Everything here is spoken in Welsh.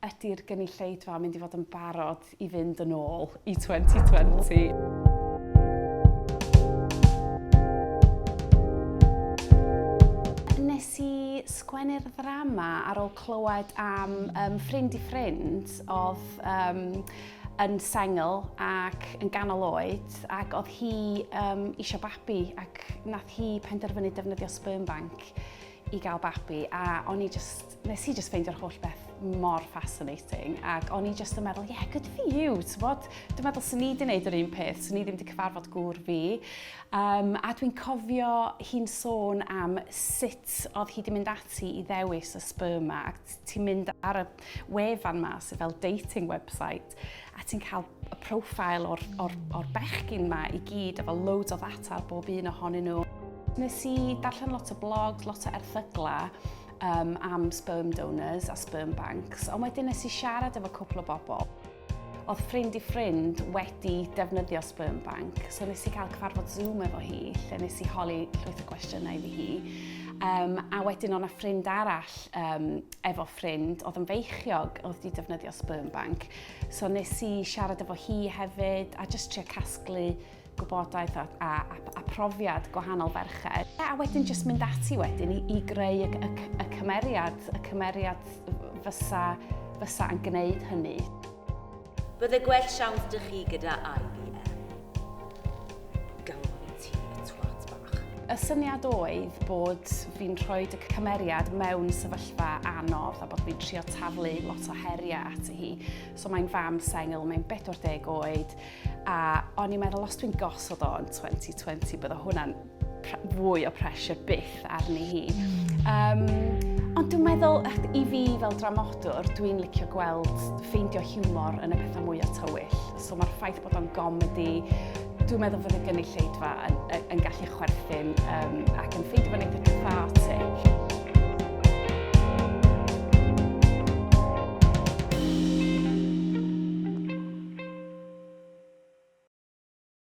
ydy'r gynulleidfa mynd i fod yn barod i fynd yn ôl i 2020? Nes i sgwennu'r ddrama ar ôl clywed am ffrind i ffrind oedd yn sengl ac yn ganol oed ac oedd hi isio babi ac nath hi penderfynu defnyddio sperm bank i gael babi a nes i just ffeindio'r holl beth mor fascinating ac o'n i just yn meddwl, yeah, good for you, t'bod? Dwi'n meddwl sy'n ni wedi gwneud yr un peth, sy'n ni ddim wedi cyfarfod gŵr fi. A dwi'n cofio hi'n sôn am sut oedd hi wedi mynd ati i ddewis y sperm ma ac ti'n mynd ar y wefan ma sydd fel dating website a ti'n cael y profile o'r bechgyn ma i gyd efo loads o ddata ar bob un ohonyn nhw. Nes i darllen lot o blogs, lot o erthygla am sperm donors a sperm banks, ond wedyn nes i siarad efo cwpl o bobl. Oedd ffrind i ffrind wedi defnyddio sperm bank, so nes i cael cyfarfod Zoom efo hi, lle nes i holi llwyth o gwestiynau iddi hi. A wedyn o'na ffrind arall efo ffrind oedd yn feichiog oedd wedi defnyddio sperm bank. So nes i siarad efo hi hefyd a just trio casglu gwybodaeth a profiad gwahanol ferched. A wedyn just mynd ati wedyn i greu y cymeriad fysa yn gwneud hynny. Bydde gwell siawns dych chi gyda IVF. Galw ti y twat bach. Y syniad oedd bod fi'n rhoi y cymeriad mewn sefyllfa anodd a bod fi'n trio taflu lot o heriau ati hi. So mae'n fam sengl, mae'n 40 oed a o'n i'n meddwl os dwi'n gosod o yn 2020 bydde hwnna'n fwy o pressure byth arni hi. Ond dwi'n meddwl, i fi fel dramodwr, dwi'n licio ffeindio hiwmor yn y pethau mwyaf tywyll. So mae'r ffaith bod o'n gomedi, dwi'n meddwl fod y gynulleidfa yn gallu chwerthin ac yn ffeindio fyny